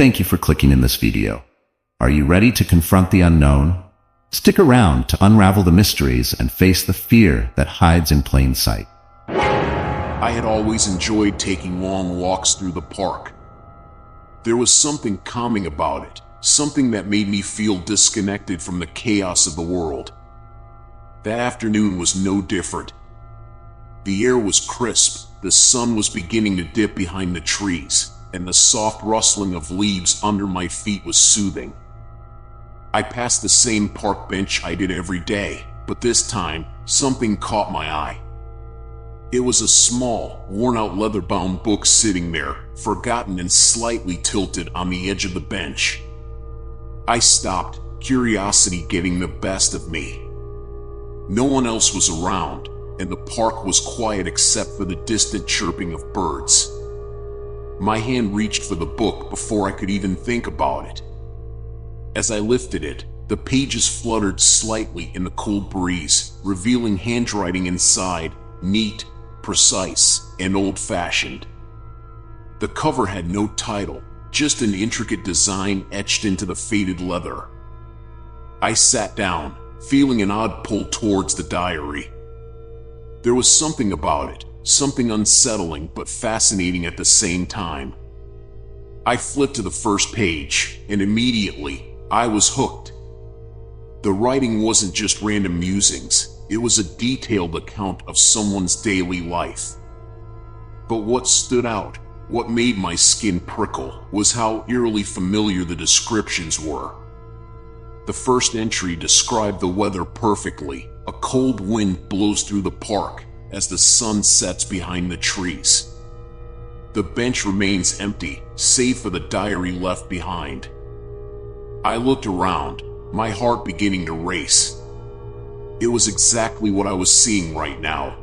Thank you for clicking in this video. Are you ready to confront the unknown? Stick around to unravel the mysteries and face the fear that hides in plain sight. I had always enjoyed taking long walks through the park. There was something calming about it, something that made me feel disconnected from the chaos of the world. That afternoon was no different. The air was crisp, the sun was beginning to dip behind the trees, and the soft rustling of leaves under my feet was soothing. I passed the same park bench I did every day, but this time, something caught my eye. It was a small, worn-out leather-bound book sitting there, forgotten and slightly tilted on the edge of the bench. I stopped, curiosity getting the best of me. No one else was around, and the park was quiet except for the distant chirping of birds. My hand reached for the book before I could even think about it. As I lifted it, the pages fluttered slightly in the cool breeze, revealing handwriting inside, neat, precise, and old-fashioned. The cover had no title, just an intricate design etched into the faded leather. I sat down, feeling an odd pull towards the diary. There was something about it, something unsettling but fascinating at the same time. I flipped to the first page, and immediately, I was hooked. The writing wasn't just random musings, it was a detailed account of someone's daily life. But what stood out, what made my skin prickle, was how eerily familiar the descriptions were. The first entry described the weather perfectly. A cold wind blows through the park as the sun sets behind the trees. The bench remains empty, save for the diary left behind. I looked around, my heart beginning to race. It was exactly what I was seeing right now.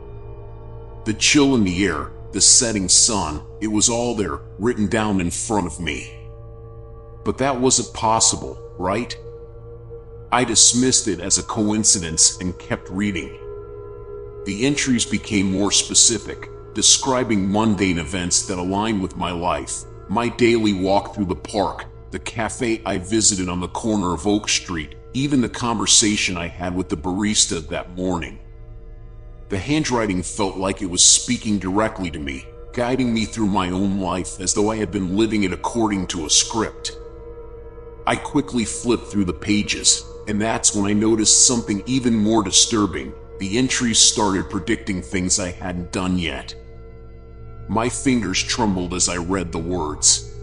The chill in the air, the setting sun, it was all there, written down in front of me. But that wasn't possible, right? I dismissed it as a coincidence and kept reading. The entries became more specific, describing mundane events that aligned with my life, my daily walk through the park, the cafe I visited on the corner of Oak Street, even the conversation I had with the barista that morning. The handwriting felt like it was speaking directly to me, guiding me through my own life as though I had been living it according to a script. I quickly flipped through the pages, and that's when I noticed something even more disturbing. The entries started predicting things I hadn't done yet. My fingers trembled as I read the words.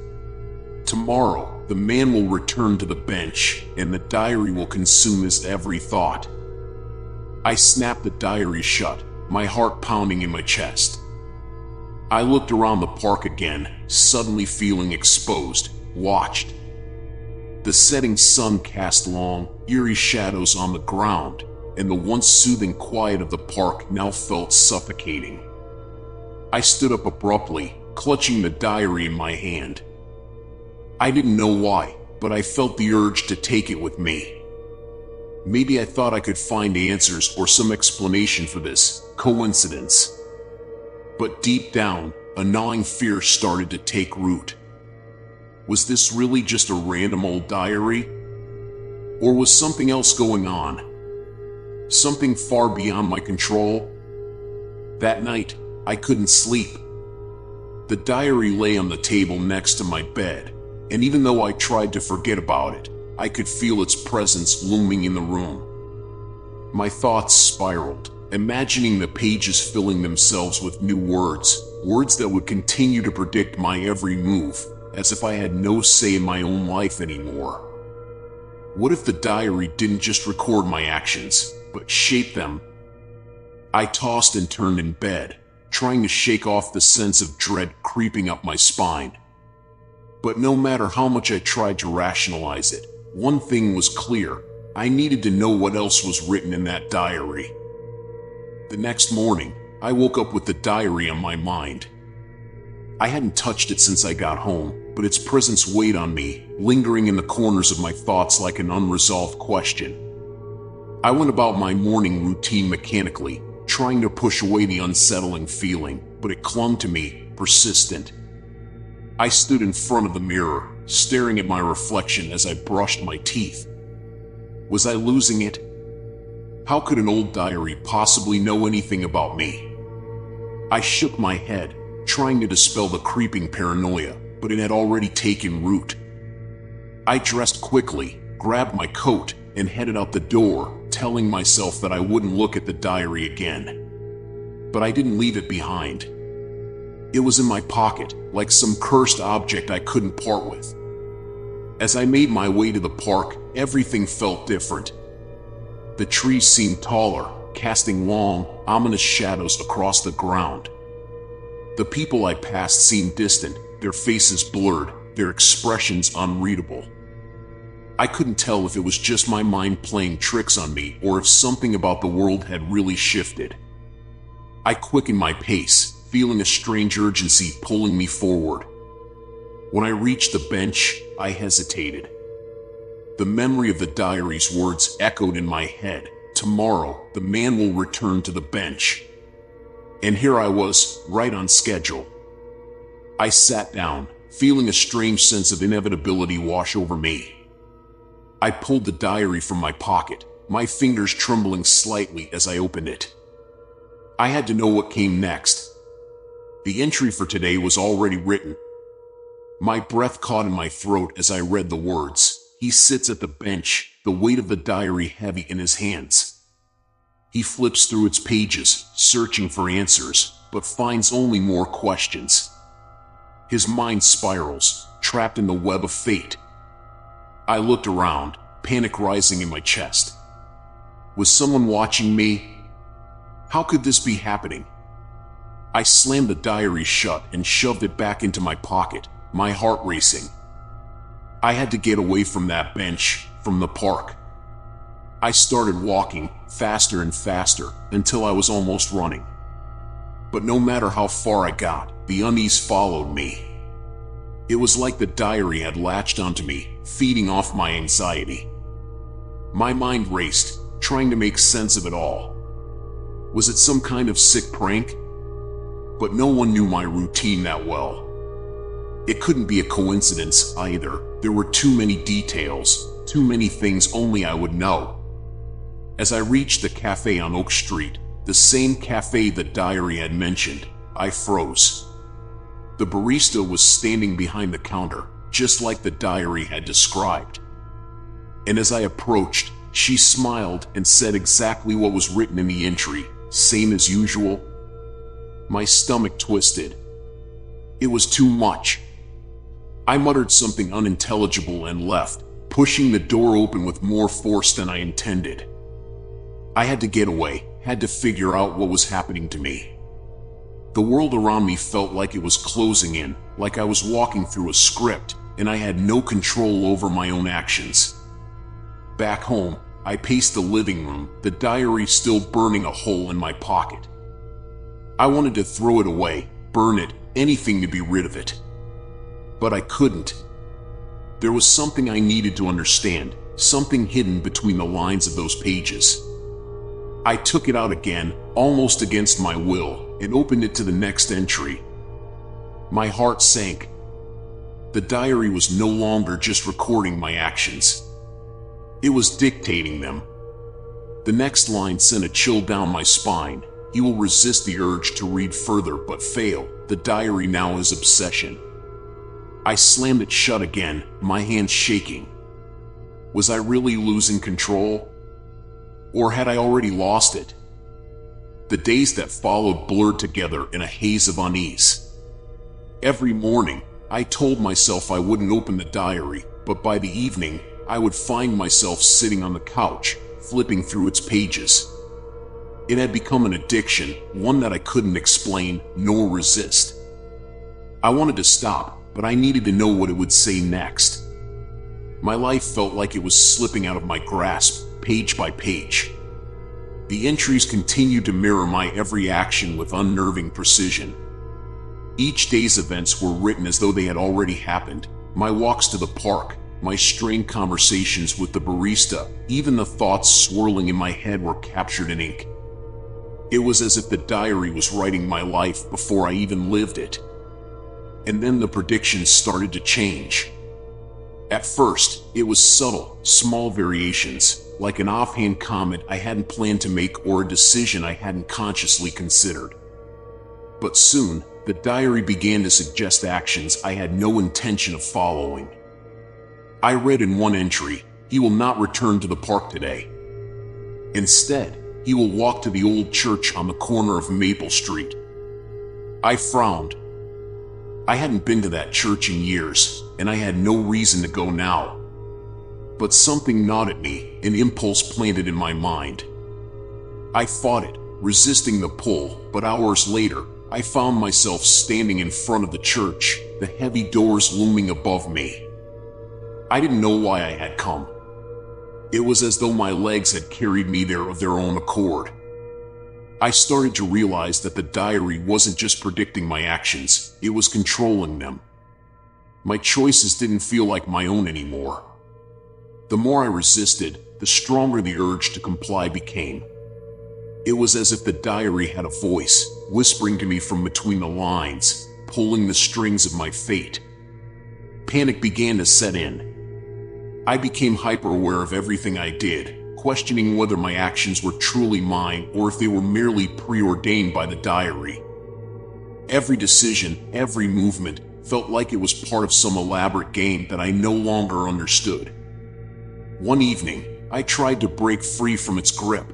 Tomorrow, the man will return to the bench, and the diary will consume his every thought. I snapped the diary shut, my heart pounding in my chest. I looked around the park again, suddenly feeling exposed, watched. The setting sun cast long, eerie shadows on the ground, and the once soothing quiet of the park now felt suffocating. I stood up abruptly, clutching the diary in my hand. I didn't know why, but I felt the urge to take it with me. Maybe I thought I could find answers or some explanation for this coincidence. But deep down, a gnawing fear started to take root. Was this really just a random old diary? Or was something else going on? Something far beyond my control? That night, I couldn't sleep. The diary lay on the table next to my bed, and even though I tried to forget about it, I could feel its presence looming in the room. My thoughts spiraled, imagining the pages filling themselves with new words that would continue to predict my every move, as if I had no say in my own life anymore. What if the diary didn't just record my actions, but shape them? I tossed and turned in bed, trying to shake off the sense of dread creeping up my spine. But no matter how much I tried to rationalize it, one thing was clear. I needed to know what else was written in that diary. The next morning, I woke up with the diary on my mind. I hadn't touched it since I got home, but its presence weighed on me, lingering in the corners of my thoughts like an unresolved question. I went about my morning routine mechanically, trying to push away the unsettling feeling, but it clung to me, persistent. I stood in front of the mirror, staring at my reflection as I brushed my teeth. Was I losing it? How could an old diary possibly know anything about me? I shook my head, trying to dispel the creeping paranoia, but it had already taken root. I dressed quickly, grabbed my coat, and headed out the door, telling myself that I wouldn't look at the diary again. But I didn't leave it behind. It was in my pocket, like some cursed object I couldn't part with. As I made my way to the park, everything felt different. The trees seemed taller, casting long, ominous shadows across the ground. The people I passed seemed distant, their faces blurred, their expressions unreadable. I couldn't tell if it was just my mind playing tricks on me or if something about the world had really shifted. I quickened my pace, feeling a strange urgency pulling me forward. When I reached the bench, I hesitated. The memory of the diary's words echoed in my head. Tomorrow, the man will return to the bench. And here I was, right on schedule. I sat down, feeling a strange sense of inevitability wash over me. I pulled the diary from my pocket, my fingers trembling slightly as I opened it. I had to know what came next. The entry for today was already written. My breath caught in my throat as I read the words. He sits at the bench, the weight of the diary heavy in his hands. He flips through its pages, searching for answers, but finds only more questions. His mind spirals, trapped in the web of fate. I looked around, panic rising in my chest. Was someone watching me? How could this be happening? I slammed the diary shut and shoved it back into my pocket, my heart racing. I had to get away from that bench, from the park. I started walking, faster and faster, until I was almost running. But no matter how far I got, the unease followed me. It was like the diary had latched onto me, feeding off my anxiety. My mind raced, trying to make sense of it all. Was it some kind of sick prank? But no one knew my routine that well. It couldn't be a coincidence either. There were too many details, too many things only I would know. As I reached the cafe on Oak Street, the same cafe the diary had mentioned, I froze. The barista was standing behind the counter, just like the diary had described. And as I approached, she smiled and said exactly what was written in the entry, same as usual. My stomach twisted. It was too much. I muttered something unintelligible and left, pushing the door open with more force than I intended. I had to get away, had to figure out what was happening to me. The world around me felt like it was closing in, like I was walking through a script, and I had no control over my own actions. Back home, I paced the living room, the diary still burning a hole in my pocket. I wanted to throw it away, burn it, anything to be rid of it. But I couldn't. There was something I needed to understand, something hidden between the lines of those pages. I took it out again, almost against my will, and opened it to the next entry. My heart sank. The diary was no longer just recording my actions. It was dictating them. The next line sent a chill down my spine. He will resist the urge to read further but fail. The diary now is obsession. I slammed it shut again, my hands shaking. Was I really losing control? Or had I already lost it? The days that followed blurred together in a haze of unease. Every morning, I told myself I wouldn't open the diary, but by the evening, I would find myself sitting on the couch, flipping through its pages. It had become an addiction, one that I couldn't explain nor resist. I wanted to stop, but I needed to know what it would say next. My life felt like it was slipping out of my grasp, page by page. The entries continued to mirror my every action with unnerving precision. Each day's events were written as though they had already happened. My walks to the park, my strained conversations with the barista, even the thoughts swirling in my head were captured in ink. It was as if the diary was writing my life before I even lived it. And then the predictions started to change. At first, it was subtle, small variations, like an offhand comment I hadn't planned to make or a decision I hadn't consciously considered. But soon, the diary began to suggest actions I had no intention of following. I read in one entry, "He will not return to the park today. Instead, he will walk to the old church on the corner of Maple Street." I frowned. I hadn't been to that church in years, and I had no reason to go now. But something gnawed at me, an impulse planted in my mind. I fought it, resisting the pull, but hours later, I found myself standing in front of the church, the heavy doors looming above me. I didn't know why I had come. It was as though my legs had carried me there of their own accord. I started to realize that the diary wasn't just predicting my actions, it was controlling them. My choices didn't feel like my own anymore. The more I resisted, the stronger the urge to comply became. It was as if the diary had a voice, whispering to me from between the lines, pulling the strings of my fate. Panic began to set in. I became hyper-aware of everything I did, questioning whether my actions were truly mine or if they were merely preordained by the diary. Every decision, every movement, felt like it was part of some elaborate game that I no longer understood. One evening, I tried to break free from its grip.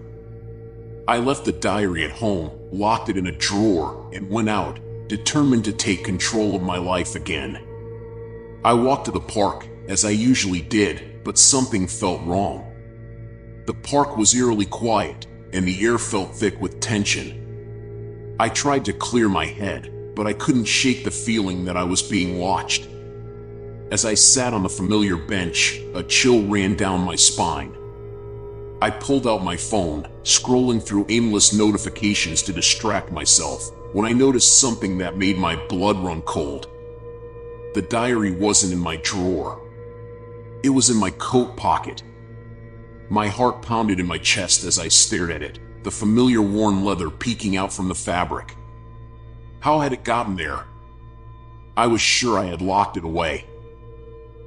I left the diary at home, locked it in a drawer, and went out, determined to take control of my life again. I walked to the park, as I usually did, but something felt wrong. The park was eerily quiet, and the air felt thick with tension. I tried to clear my head, but I couldn't shake the feeling that I was being watched. As I sat on the familiar bench, a chill ran down my spine. I pulled out my phone, scrolling through aimless notifications to distract myself, when I noticed something that made my blood run cold. The diary wasn't in my drawer. It was in my coat pocket. My heart pounded in my chest as I stared at it, the familiar worn leather peeking out from the fabric. How had it gotten there? I was sure I had locked it away.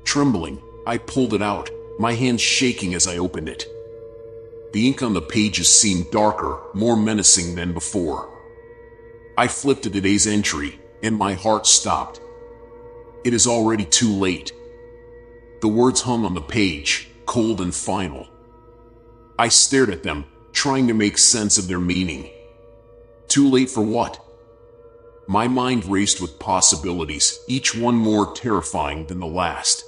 Trembling, I pulled it out, my hands shaking as I opened it. The ink on the pages seemed darker, more menacing than before. I flipped to today's entry, and my heart stopped. It is already too late. The words hung on the page, cold and final. I stared at them, trying to make sense of their meaning. Too late for what? My mind raced with possibilities, each one more terrifying than the last.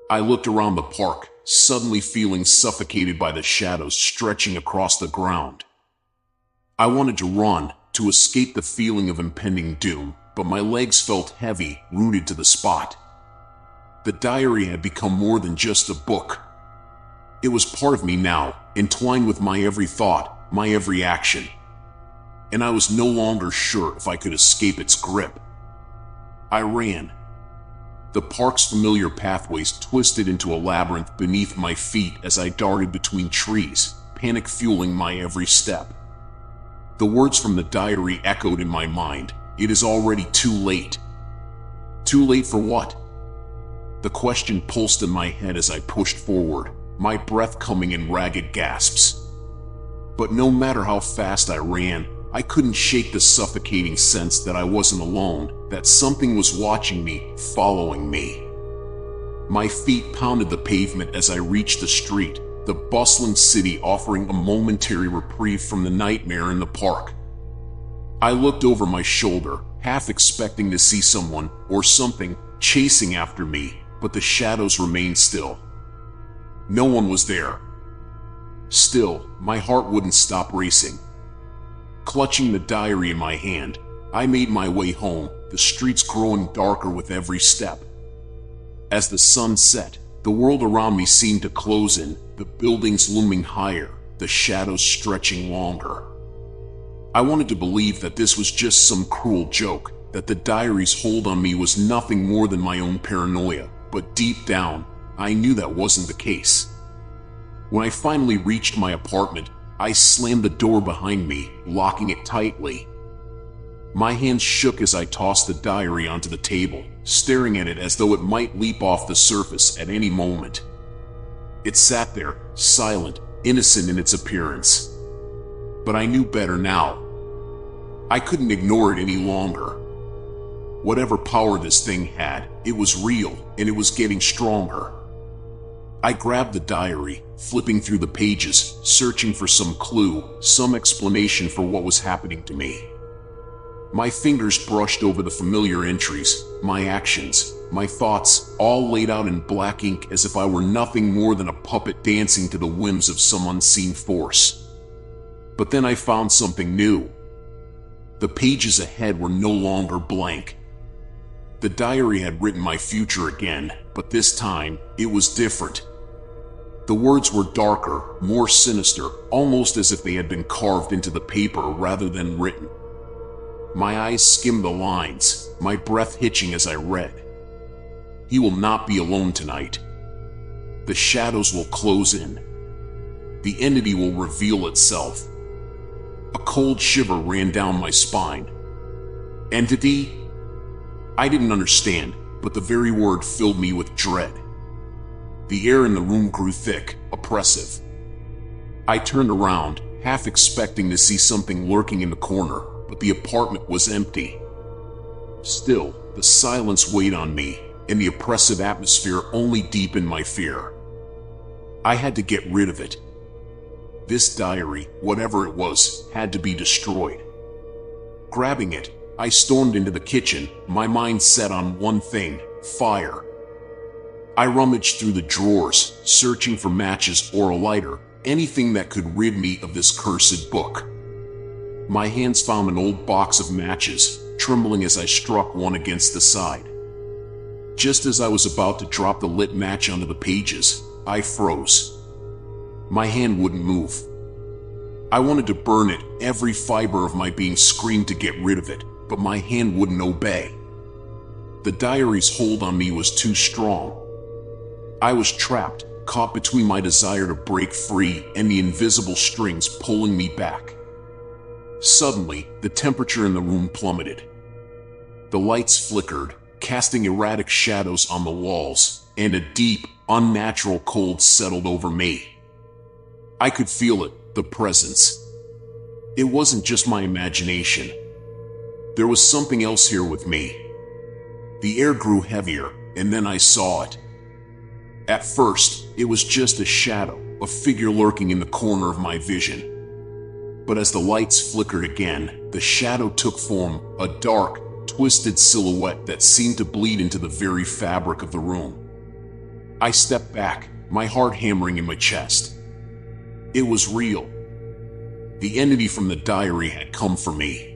I looked around the park, suddenly feeling suffocated by the shadows stretching across the ground. I wanted to run, to escape the feeling of impending doom, but my legs felt heavy, rooted to the spot. The diary had become more than just a book. It was part of me now, entwined with my every thought, my every action. And I was no longer sure if I could escape its grip. I ran. The park's familiar pathways twisted into a labyrinth beneath my feet as I darted between trees, panic fueling my every step. The words from the diary echoed in my mind. It is already too late. Too late for what? The question pulsed in my head as I pushed forward, my breath coming in ragged gasps. But no matter how fast I ran, I couldn't shake the suffocating sense that I wasn't alone, that something was watching me, following me. My feet pounded the pavement as I reached the street, the bustling city offering a momentary reprieve from the nightmare in the park. I looked over my shoulder, half expecting to see someone, or something, chasing after me, but the shadows remained still. No one was there. Still, my heart wouldn't stop racing. Clutching the diary in my hand, I made my way home, the streets growing darker with every step. As the sun set, the world around me seemed to close in, the buildings looming higher, the shadows stretching longer. I wanted to believe that this was just some cruel joke, that the diary's hold on me was nothing more than my own paranoia, but deep down, I knew that wasn't the case. When I finally reached my apartment, I slammed the door behind me, locking it tightly. My hands shook as I tossed the diary onto the table, staring at it as though it might leap off the surface at any moment. It sat there, silent, innocent in its appearance. But I knew better now. I couldn't ignore it any longer. Whatever power this thing had, it was real, and it was getting stronger. I grabbed the diary, flipping through the pages, searching for some clue, some explanation for what was happening to me. My fingers brushed over the familiar entries, my actions, my thoughts, all laid out in black ink as if I were nothing more than a puppet dancing to the whims of some unseen force. But then I found something new. The pages ahead were no longer blank. The diary had written my future again, but this time, it was different. The words were darker, more sinister, almost as if they had been carved into the paper rather than written. My eyes skimmed the lines, my breath hitching as I read. He will not be alone tonight. The shadows will close in. The entity will reveal itself. A cold shiver ran down my spine. Entity? I didn't understand, but the very word filled me with dread. The air in the room grew thick, oppressive. I turned around, half expecting to see something lurking in the corner, but the apartment was empty. Still, the silence weighed on me, and the oppressive atmosphere only deepened my fear. I had to get rid of it. This diary, whatever it was, had to be destroyed. Grabbing it, I stormed into the kitchen, my mind set on one thing: fire. I rummaged through the drawers, searching for matches or a lighter, anything that could rid me of this cursed book. My hands found an old box of matches, trembling as I struck one against the side. Just as I was about to drop the lit match onto the pages, I froze. My hand wouldn't move. I wanted to burn it, every fiber of my being screamed to get rid of it, but my hand wouldn't obey. The diary's hold on me was too strong. I was trapped, caught between my desire to break free and the invisible strings pulling me back. Suddenly, the temperature in the room plummeted. The lights flickered, casting erratic shadows on the walls, and a deep, unnatural cold settled over me. I could feel it, the presence. It wasn't just my imagination. There was something else here with me. The air grew heavier, and then I saw it. At first, it was just a shadow, a figure lurking in the corner of my vision. But as the lights flickered again, the shadow took form, a dark, twisted silhouette that seemed to bleed into the very fabric of the room. I stepped back, my heart hammering in my chest. It was real. The entity from the diary had come for me.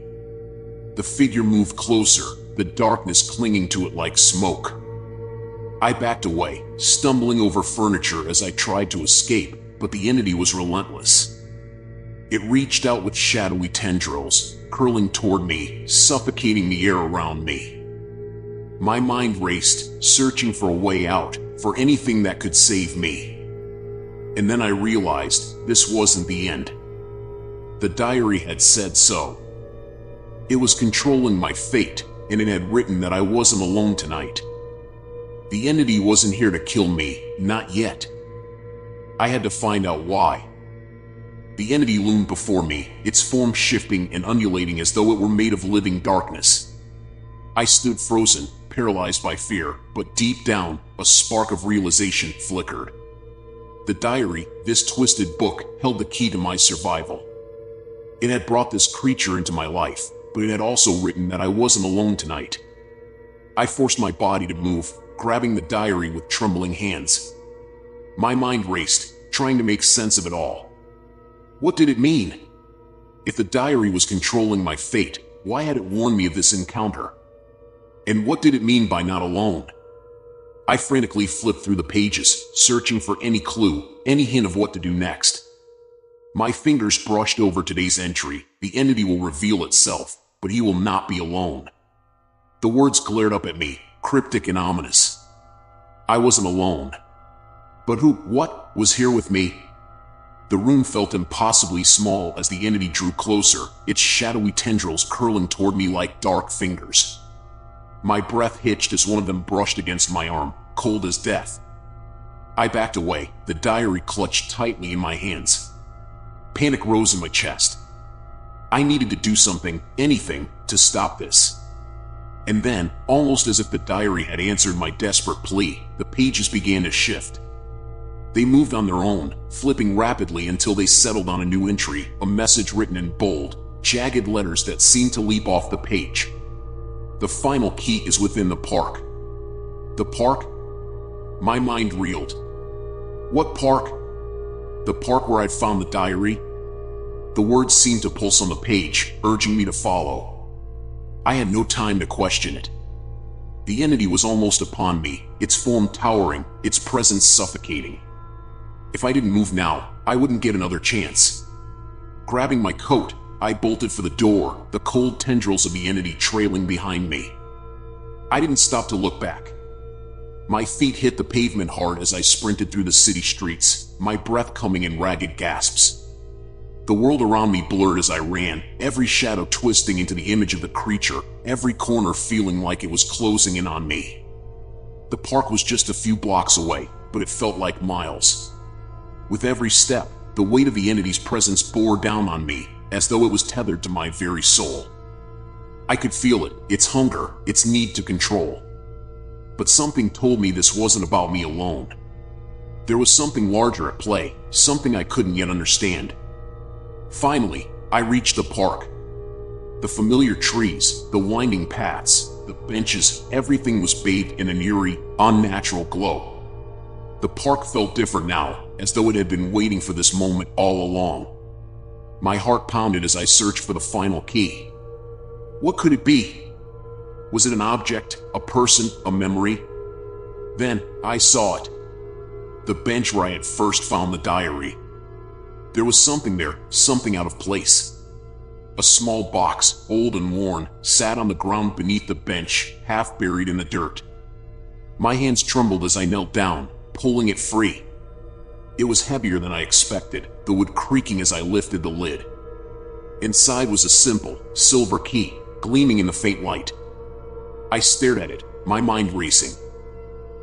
The figure moved closer, the darkness clinging to it like smoke. I backed away, stumbling over furniture as I tried to escape, but the entity was relentless. It reached out with shadowy tendrils, curling toward me, suffocating the air around me. My mind raced, searching for a way out, for anything that could save me. And then I realized this wasn't the end. The diary had said so. It was controlling my fate, and it had written that I wasn't alone tonight. The entity wasn't here to kill me, not yet. I had to find out why. The entity loomed before me, its form shifting and undulating as though it were made of living darkness. I stood frozen, paralyzed by fear, but deep down, a spark of realization flickered. The diary, this twisted book, held the key to my survival. It had brought this creature into my life, but it had also written that I wasn't alone tonight. I forced my body to move, grabbing the diary with trembling hands. My mind raced, trying to make sense of it all. What did it mean? If the diary was controlling my fate, why had it warned me of this encounter? And what did it mean by not alone? I frantically flipped through the pages, searching for any clue, any hint of what to do next. My fingers brushed over today's entry. The entity will reveal itself, but he will not be alone. The words glared up at me, cryptic and ominous. I wasn't alone. But who, what, was here with me? The room felt impossibly small as the entity drew closer, its shadowy tendrils curling toward me like dark fingers. My breath hitched as one of them brushed against my arm, cold as death. I backed away, the diary clutched tightly in my hands. Panic rose in my chest. I needed to do something, anything, to stop this. And then, almost as if the diary had answered my desperate plea, the pages began to shift. They moved on their own, flipping rapidly until they settled on a new entry, a message written in bold, jagged letters that seemed to leap off the page. The final key is within the park. The park? My mind reeled. What park? The park where I'd found the diary? The words seemed to pulse on the page, urging me to follow. I had no time to question it. The entity was almost upon me, its form towering, its presence suffocating. If I didn't move now, I wouldn't get another chance. Grabbing my coat, I bolted for the door, the cold tendrils of the entity trailing behind me. I didn't stop to look back. My feet hit the pavement hard as I sprinted through the city streets, my breath coming in ragged gasps. The world around me blurred as I ran, every shadow twisting into the image of the creature, every corner feeling like it was closing in on me. The park was just a few blocks away, but it felt like miles. With every step, the weight of the entity's presence bore down on me, as though it was tethered to my very soul. I could feel it, its hunger, its need to control. But something told me this wasn't about me alone. There was something larger at play, something I couldn't yet understand. Finally, I reached the park. The familiar trees, the winding paths, the benches, everything was bathed in an eerie, unnatural glow. The park felt different now, as though it had been waiting for this moment all along. My heart pounded as I searched for the final key. What could it be? Was it an object, a person, a memory? Then, I saw it. The bench where I had first found the diary. There was something there, something out of place. A small box, old and worn, sat on the ground beneath the bench, half buried in the dirt. My hands trembled as I knelt down, pulling it free. It was heavier than I expected, the wood creaking as I lifted the lid. Inside was a simple, silver key, gleaming in the faint light. I stared at it, my mind racing.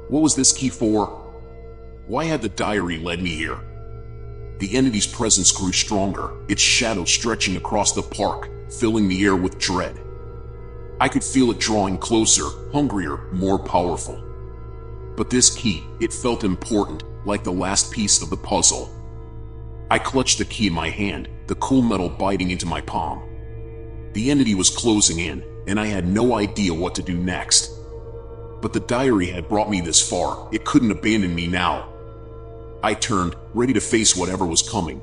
What was this key for? Why had the diary led me here? The entity's presence grew stronger, its shadow stretching across the park, filling the air with dread. I could feel it drawing closer, hungrier, more powerful. But this key, it felt important, like the last piece of the puzzle. I clutched the key in my hand, the cool metal biting into my palm. The entity was closing in, and I had no idea what to do next. But the diary had brought me this far, it couldn't abandon me now. I turned, ready to face whatever was coming.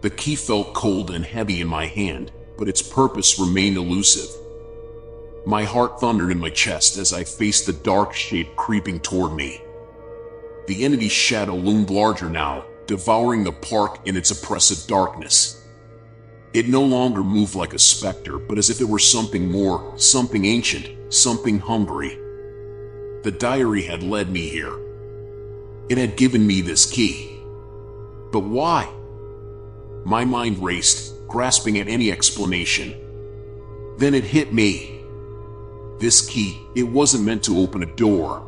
The key felt cold and heavy in my hand, but its purpose remained elusive. My heart thundered in my chest as I faced the dark shape creeping toward me. The entity's shadow loomed larger now, devouring the park in its oppressive darkness. It no longer moved like a specter, but as if it were something more, something ancient, something hungry. The diary had led me here. It had given me this key. But why? My mind raced, grasping at any explanation. Then it hit me. This key, it wasn't meant to open a door.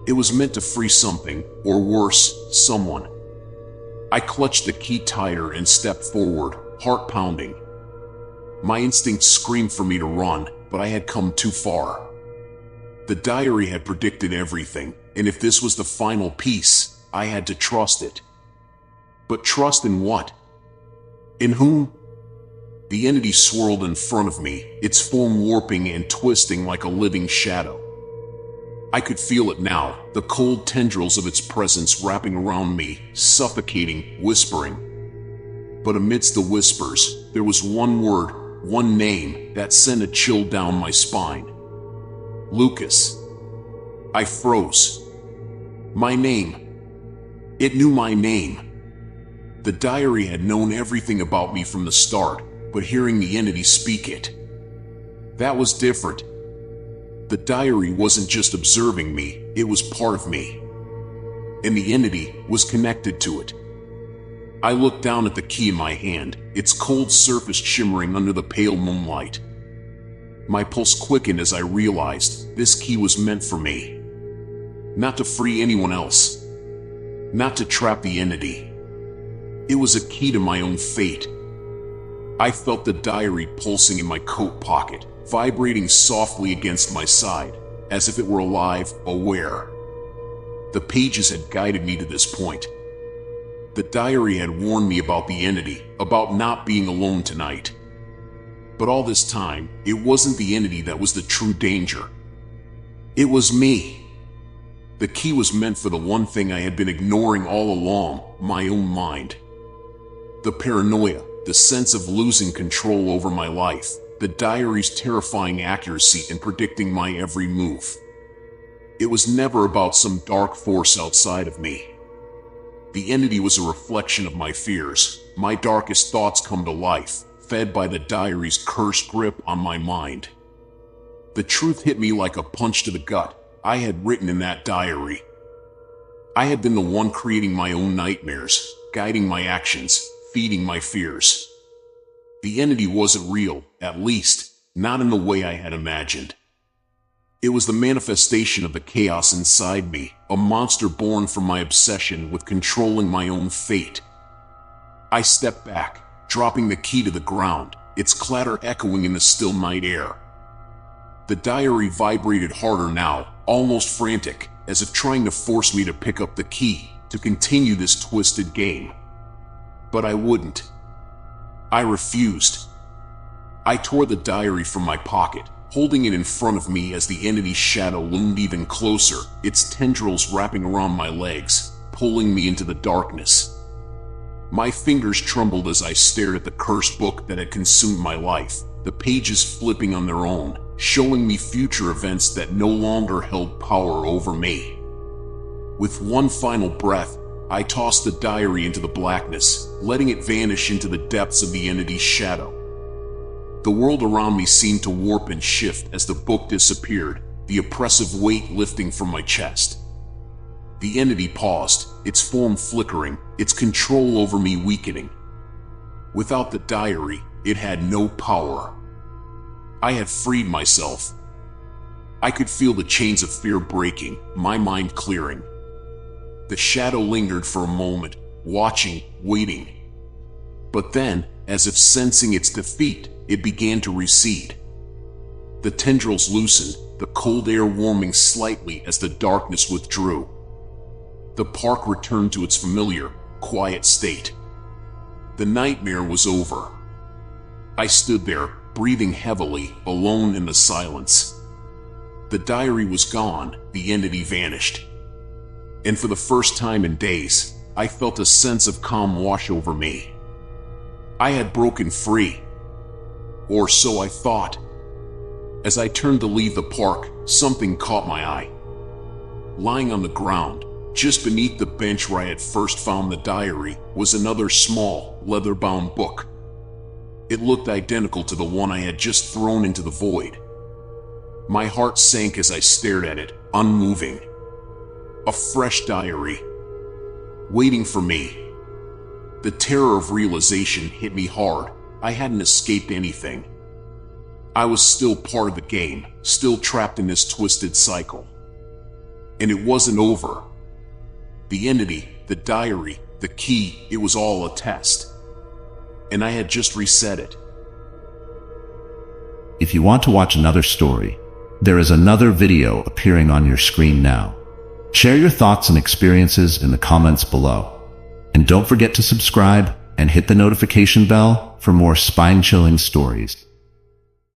It was meant to free something, or worse, someone. I clutched the key tighter and stepped forward, heart pounding. My instincts screamed for me to run, but I had come too far. The diary had predicted everything, and if this was the final piece, I had to trust it. But trust in what? In whom? The entity swirled in front of me, its form warping and twisting like a living shadow. I could feel it now, the cold tendrils of its presence wrapping around me, suffocating, whispering. But amidst the whispers, there was one word, one name, that sent a chill down my spine. Lucas. I froze. My name. It knew my name. The diary had known everything about me from the start, but hearing the entity speak it, that was different. The diary wasn't just observing me, it was part of me. And the entity was connected to it. I looked down at the key in my hand, its cold surface shimmering under the pale moonlight. My pulse quickened as I realized this key was meant for me. Not to free anyone else. Not to trap the entity. It was a key to my own fate. I felt the diary pulsing in my coat pocket, vibrating softly against my side, as if it were alive, aware. The pages had guided me to this point. The diary had warned me about the entity, about not being alone tonight. But all this time, it wasn't the entity that was the true danger. It was me. The key was meant for the one thing I had been ignoring all along, my own mind. The paranoia, the sense of losing control over my life, the diary's terrifying accuracy in predicting my every move. It was never about some dark force outside of me. The entity was a reflection of my fears, my darkest thoughts come to life, fed by the diary's cursed grip on my mind. The truth hit me like a punch to the gut. I had written in that diary. I had been the one creating my own nightmares, guiding my actions, feeding my fears. The entity wasn't real, at least, not in the way I had imagined. It was the manifestation of the chaos inside me, a monster born from my obsession with controlling my own fate. I stepped back, dropping the key to the ground, its clatter echoing in the still night air. The diary vibrated harder now, almost frantic, as if trying to force me to pick up the key, to continue this twisted game. But I wouldn't. I refused. I tore the diary from my pocket, holding it in front of me as the entity's shadow loomed even closer, its tendrils wrapping around my legs, pulling me into the darkness. My fingers trembled as I stared at the cursed book that had consumed my life, the pages flipping on their own, showing me future events that no longer held power over me. With one final breath, I tossed the diary into the blackness, letting it vanish into the depths of the entity's shadow. The world around me seemed to warp and shift as the book disappeared, the oppressive weight lifting from my chest. The entity paused, its form flickering, its control over me weakening. Without the diary, it had no power. I had freed myself. I could feel the chains of fear breaking, my mind clearing. The shadow lingered for a moment, watching, waiting. But then, as if sensing its defeat, it began to recede. The tendrils loosened, the cold air warming slightly as the darkness withdrew. The park returned to its familiar, quiet state. The nightmare was over. I stood there, breathing heavily, alone in the silence. The diary was gone, the entity vanished. And for the first time in days, I felt a sense of calm wash over me. I had broken free. Or so I thought. As I turned to leave the park, something caught my eye. Lying on the ground, just beneath the bench where I had first found the diary, was another small, leather-bound book. It looked identical to the one I had just thrown into the void. My heart sank as I stared at it, unmoving. A fresh diary, waiting for me. The terror of realization hit me hard. I hadn't escaped anything. I was still part of the game, still trapped in this twisted cycle. And it wasn't over. The entity, the diary, the key, it was all a test. And I had just reset it. If you want to watch another story, there is another video appearing on your screen now. Share your thoughts and experiences in the comments below. And don't forget to subscribe and hit the notification bell for more spine-chilling stories.